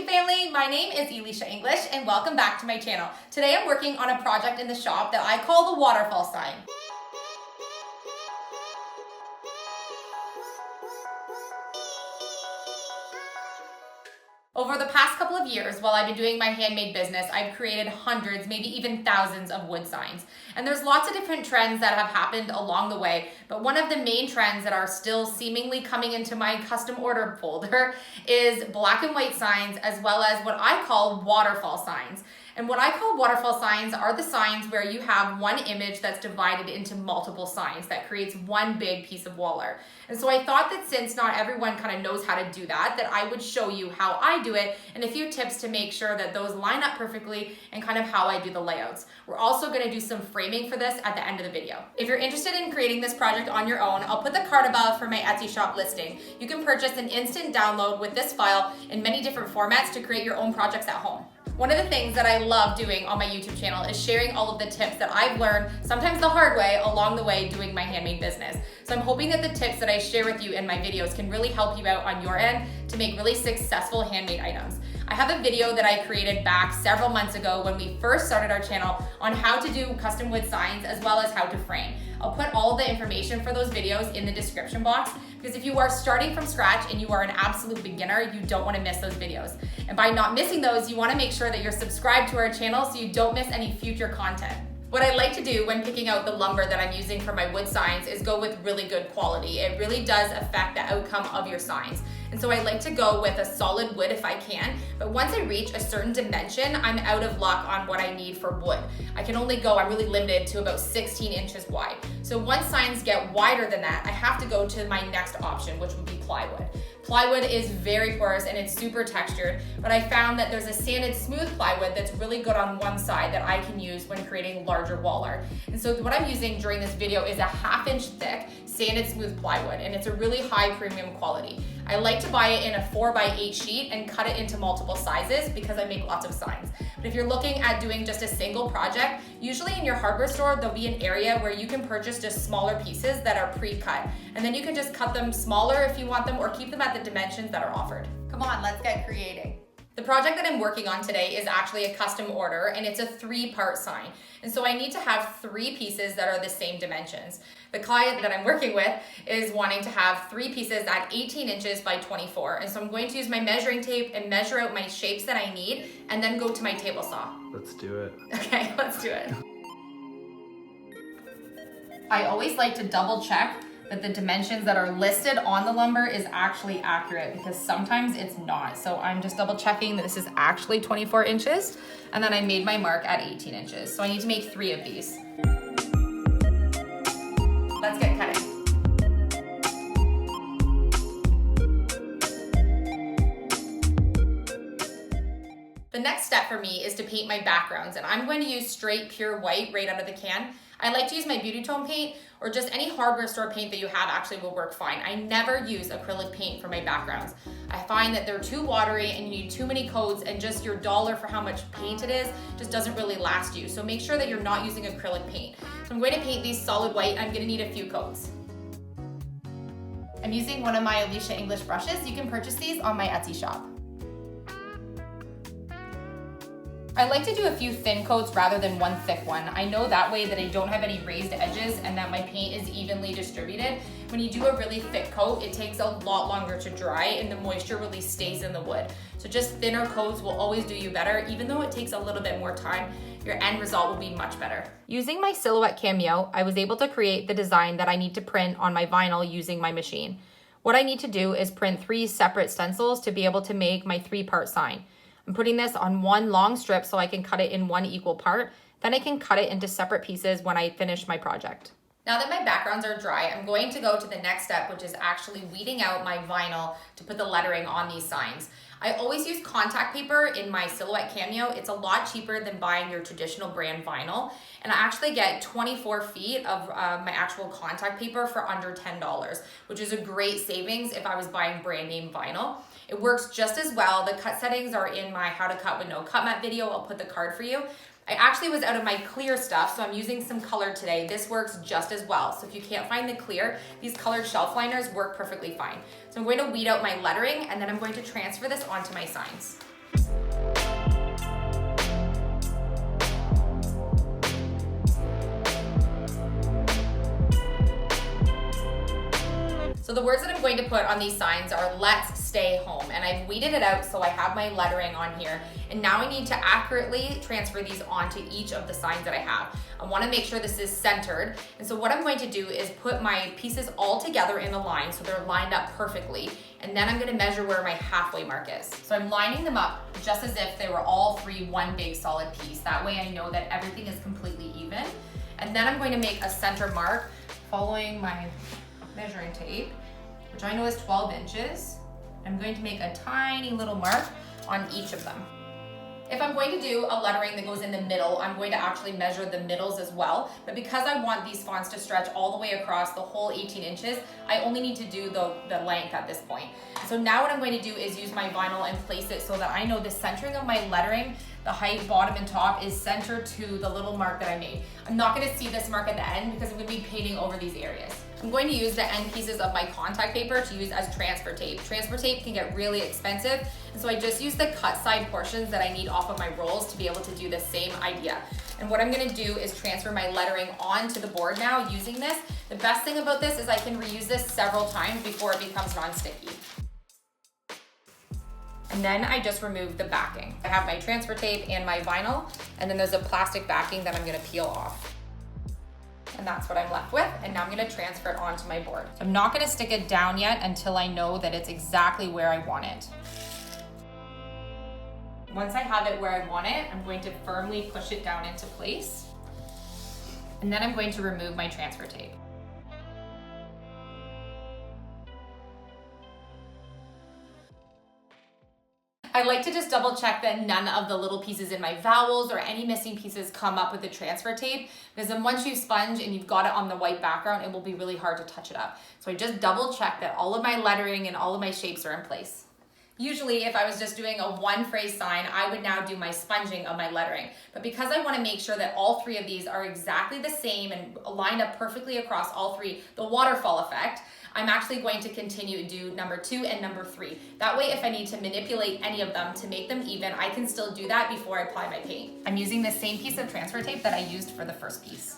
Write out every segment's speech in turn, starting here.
family, my name is Elysia English and welcome back to my channel. Today I'm working on a project in the shop that I call the waterfall sign. Over the past couple of years, while I've been doing my handmade business, I've created hundreds, maybe even thousands of wood signs. And there's lots of different trends that have happened along the way, but one of the main trends that are still seemingly coming into my custom order folder is black and white signs, as well as what I call waterfall signs. And what I call waterfall signs are the signs where you have one image that's divided into multiple signs that creates one big piece of wall art. And so I thought that since not everyone kind of knows how to do that I would show you how I do it and a few tips to make sure that those line up perfectly and kind of how I do the layouts. We're also going to do some framing for this at the end of the video. If you're interested in creating this project on your own, I'll put the card above for my Etsy shop listing. You can purchase an instant download with this file in many different formats to create your own projects at home. One of the things that I love doing on my YouTube channel is sharing all of the tips that I've learned, sometimes the hard way, along the way doing my handmade business. So I'm hoping that the tips that I share with you in my videos can really help you out on your end to make really successful handmade items. I have a video that I created back several months ago when we first started our channel on how to do custom wood signs as well as how to frame. I'll put all the information for those videos in the description box because if you are starting from scratch and you are an absolute beginner, you don't want to miss those videos. And by not missing those, you want to make sure that you're subscribed to our channel so you don't miss any future content. What I like to do when picking out the lumber that I'm using for my wood signs is go with really good quality. It really does affect the outcome of your signs. And so I like to go with a solid wood if I can, but once I reach a certain dimension, I'm out of luck on what I need for wood. I'm really limited to about 16 inches wide. So once signs get wider than that, I have to go to my next option, which would be plywood. Plywood is very porous and it's super textured, but I found that there's a sanded smooth plywood that's really good on one side that I can use when creating larger wall art. And so what I'm using during this video is a 1/2 inch thick sanded smooth plywood, and it's a really high premium quality. I like to buy it in a 4x8 sheet and cut it into multiple sizes because I make lots of signs. But if you're looking at doing just a single project, usually in your hardware store, there'll be an area where you can purchase just smaller pieces that are pre-cut. And then you can just cut them smaller if you want them or keep them at the dimensions that are offered. Come on, let's get creating. The project that I'm working on today is actually a custom order and it's a 3-part sign. And so I need to have 3 pieces that are the same dimensions. The client that I'm working with is wanting to have 3 pieces at 18 inches by 24. And so I'm going to use my measuring tape and measure out my shapes that I need and then go to my table saw. Let's do it. Okay, let's do it. I always like to double check that the dimensions that are listed on the lumber is actually accurate because sometimes it's not. So I'm just double checking that this is actually 24 inches and then I made my mark at 18 inches. So I need to make 3 of these. Let's get cutting. The next step for me is to paint my backgrounds, and I'm going to use straight pure white right out of the can. I like to use my beauty tone paint or just any hardware store paint that you have actually will work fine. I never use acrylic paint for my backgrounds. I find that they're too watery and you need too many coats and just your dollar for how much paint it is just doesn't really last you. So make sure that you're not using acrylic paint. So I'm going to paint these solid white. I'm going to need a few coats. I'm using one of my Elysia English brushes. You can purchase these on my Etsy shop. I like to do a few thin coats rather than one thick one. I know that way that I don't have any raised edges and that my paint is evenly distributed. When you do a really thick coat, it takes a lot longer to dry and the moisture really stays in the wood. So just thinner coats will always do you better. Even though it takes a little bit more time, your end result will be much better. Using my silhouette cameo, I was able to create the design that I need to print on my vinyl using my machine. What I need to do is print 3 separate stencils to be able to make my 3-part sign. I'm putting this on one long strip so I can cut it in one equal part. Then I can cut it into separate pieces when I finish my project. Now that my backgrounds are dry, I'm going to go to the next step, which is actually weeding out my vinyl to put the lettering on these signs. I always use contact paper in my Silhouette Cameo. It's a lot cheaper than buying your traditional brand vinyl. And I actually get 24 feet of my actual contact paper for under $10, which is a great savings if I was buying brand name vinyl. It works just as well. The cut settings are in my How to Cut with No Cut Mat video. I'll put the card for you. I actually was out of my clear stuff, so I'm using some color today. This works just as well. So if you can't find the clear, these colored shelf liners work perfectly fine. So I'm going to weed out my lettering and then I'm going to transfer this onto my signs. So the words that I'm going to put on these signs are "Let's stay home," and I've weeded it out so I have my lettering on here. And now I need to accurately transfer these onto each of the signs that I have. I want to make sure this is centered. And so what I'm going to do is put my pieces all together in a line so they're lined up perfectly. And then I'm going to measure where my halfway mark is. So I'm lining them up just as if they were all three one big solid piece. That way I know that everything is completely even. And then I'm going to make a center mark following my measuring tape, which I know is 12 inches. I'm going to make a tiny little mark on each of them. If I'm going to do a lettering that goes in the middle, I'm going to actually measure the middles as well. But because I want these fonts to stretch all the way across the whole 18 inches, I only need to do the length at this point. So now what I'm going to do is use my vinyl and place it so that I know the centering of my lettering, the height, bottom, and top is centered to the little mark that I made. I'm not going to see this mark at the end because I'm going to be painting over these areas. I'm going to use the end pieces of my contact paper to use as transfer tape. Transfer tape can get really expensive, and so I just use the cut side portions that I need off of my rolls to be able to do the same idea. And what I'm gonna do is transfer my lettering onto the board now using this. The best thing about this is I can reuse this several times before it becomes non-sticky. And then I just remove the backing. I have my transfer tape and my vinyl, and then there's a plastic backing that I'm gonna peel off. And that's what I'm left with. And now I'm gonna transfer it onto my board. I'm not gonna stick it down yet until I know that it's exactly where I want it. Once I have it where I want it, I'm going to firmly push it down into place. And then I'm going to remove my transfer tape. I like to just double check that none of the little pieces in my vowels or any missing pieces come up with the transfer tape, because then once you sponge and you've got it on the white background, it will be really hard to touch it up. So I just double check that all of my lettering and all of my shapes are in place. Usually if I was just doing a one phrase sign, I would now do my sponging of my lettering. But because I want to make sure that all three of these are exactly the same and lined up perfectly across all three, the waterfall effect, I'm actually going to continue to do number 2 and number 3. That way, if I need to manipulate any of them to make them even, I can still do that before I apply my paint. I'm using the same piece of transfer tape that I used for the first piece.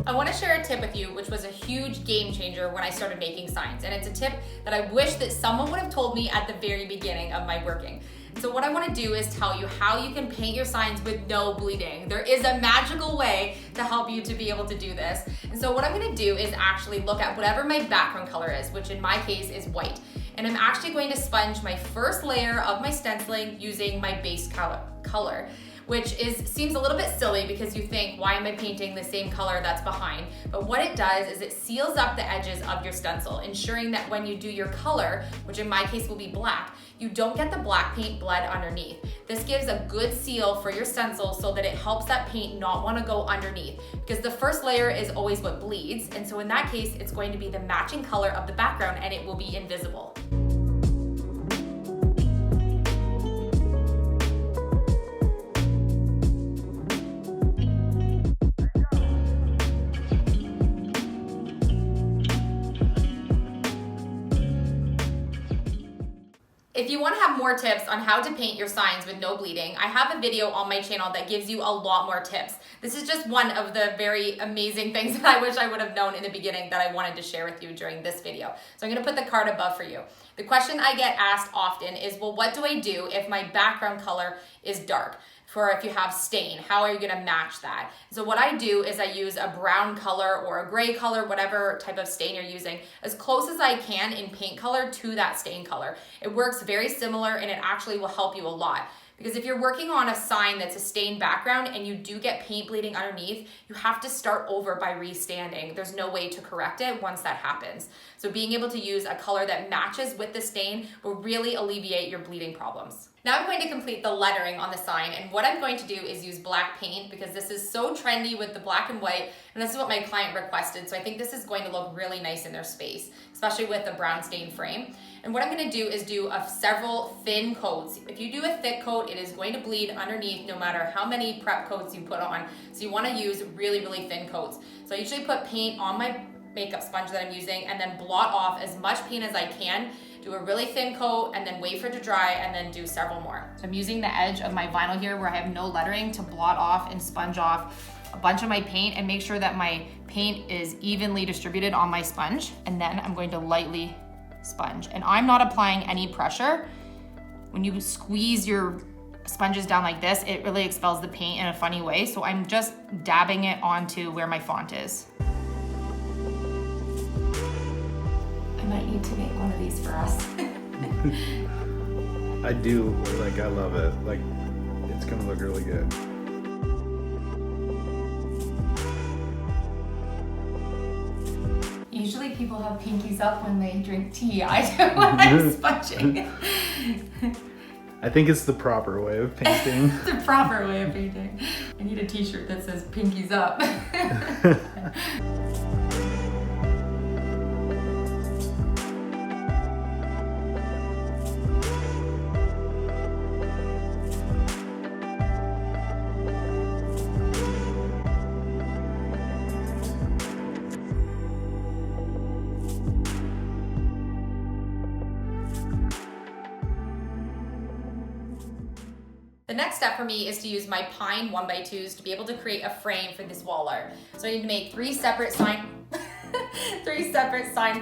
I want to share a tip with you, which was a huge game changer when I started making signs. And it's a tip that I wish that someone would have told me at the very beginning of my working. So what I want to do is tell you how you can paint your signs with no bleeding. There is a magical way to help you to be able to do this. And so what I'm going to do is actually look at whatever my background color is, which in my case is white. And I'm actually going to sponge my first layer of my stenciling using my base color. Which seems a little bit silly because you think, why am I painting the same color that's behind? But what it does is it seals up the edges of your stencil, ensuring that when you do your color, which in my case will be black, you don't get the black paint bled underneath. This gives a good seal for your stencil so that it helps that paint not want to go underneath, because the first layer is always what bleeds, and so in that case, it's going to be the matching color of the background and it will be invisible. If you want to have more tips on how to paint your signs with no bleeding, I have a video on my channel that gives you a lot more tips. This is just one of the very amazing things that I wish I would have known in the beginning that I wanted to share with you during this video. So I'm going to put the card above for you. The question I get asked often is, well, what do I do if my background color is dark? For if you have stain, how are you gonna match that? So what I do is I use a brown color or a gray color, whatever type of stain you're using, as close as I can in paint color to that stain color. It works very similar and it actually will help you a lot. Because if you're working on a sign that's a stained background and you do get paint bleeding underneath, you have to start over by restanding. There's no way to correct it once that happens. So being able to use a color that matches with the stain will really alleviate your bleeding problems. Now I'm going to complete the lettering on the sign, and what I'm going to do is use black paint because this is so trendy with the black and white, and this is what my client requested, so I think this is going to look really nice in their space, especially with the brown stain frame. And what I'm going to do is do several thin coats. If you do a thick coat, it is going to bleed underneath no matter how many prep coats you put on, so you want to use really, really thin coats. So I usually put paint on my makeup sponge that I'm using, and then blot off as much paint as I can, do a really thin coat, and then wait for it to dry, and then do several more. So I'm using the edge of my vinyl here where I have no lettering to blot off and sponge off a bunch of my paint and make sure that my paint is evenly distributed on my sponge. And then I'm going to lightly sponge. And I'm not applying any pressure. When you squeeze your sponges down like this, it really expels the paint in a funny way. So I'm just dabbing it onto where my font is. I might need to make one of these for us. I do, like, I love it. Like, it's gonna look really good. Usually people have pinkies up when they drink tea. I do when I'm sponging. I think it's the proper way of painting. The proper way of painting. I need a t-shirt that says pinkies up. The next step for me is to use my pine 1x2s to be able to create a frame for this wall art. So I need to make three separate sign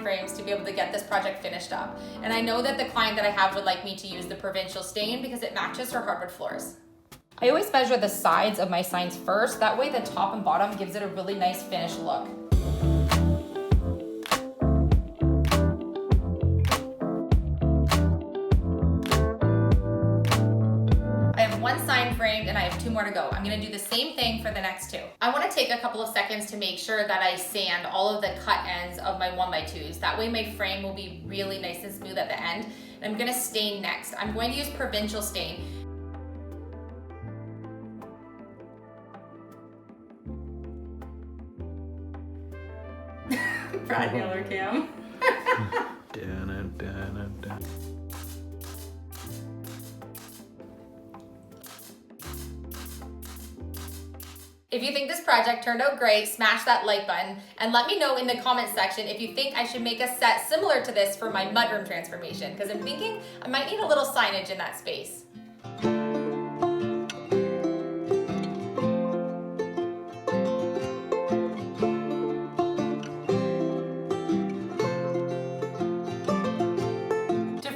frames to be able to get this project finished up. And I know that the client that I have would like me to use the provincial stain because it matches her hardwood floors. I always measure the sides of my signs first. That way the top and bottom gives it a really nice finished look. One sign framed and I have 2 more to go. I'm gonna do the same thing for the next 2. I wanna take a couple of seconds to make sure that I sand all of the cut ends of my 1x2s. That way my frame will be really nice and smooth at the end. And I'm gonna stain next. I'm going to use provincial stain. Brad Miller cam. If you think this project turned out great, smash that like button and let me know in the comment section if you think I should make a set similar to this for my mudroom transformation, because I'm thinking I might need a little signage in that space.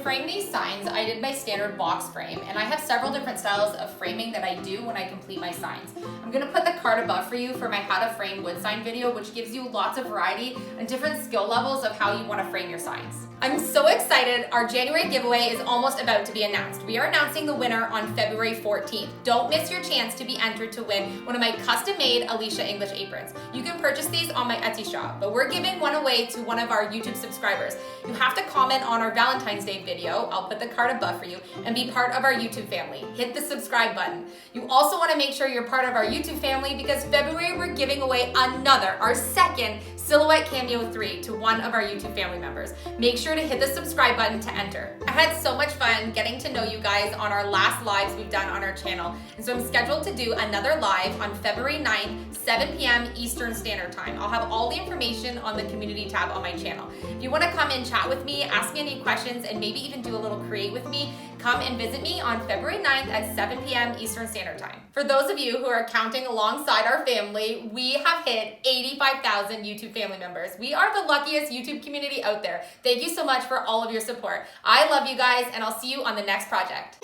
Frame these signs, I did my standard box frame, and I have several different styles of framing that I do when I complete my signs. I'm gonna put the card above for you for my how to frame wood sign video, which gives you lots of variety and different skill levels of how you wanna frame your signs. I'm so excited. Our January giveaway is almost about to be announced. We are announcing the winner on February 14th. Don't miss your chance to be entered to win one of my custom-made Elysia English aprons. You can purchase these on my Etsy shop, but we're giving one away to one of our YouTube subscribers. You have to comment on our Valentine's Day video, I'll put the card above for you, and be part of our YouTube family. Hit the subscribe button. You also want to make sure you're part of our YouTube family because February we're giving away our second Silhouette Cameo 3 to one of our YouTube family members. Make sure to hit the subscribe button to enter. I had so much fun getting to know you guys on our last lives we've done on our channel, and so I'm scheduled to do another live on February 9th, 7 p.m. Eastern Standard Time. I'll have all the information on the community tab on my channel. If you want to come and chat with me, ask me any questions, and maybe even do a little create with me, come and visit me on February 9th at 7 p.m. Eastern Standard Time. For those of you who are counting alongside our family, we have hit 85,000 YouTube family members. We are the luckiest YouTube community out there. Thank you so much for all of your support. I love you guys, and I'll see you on the next project.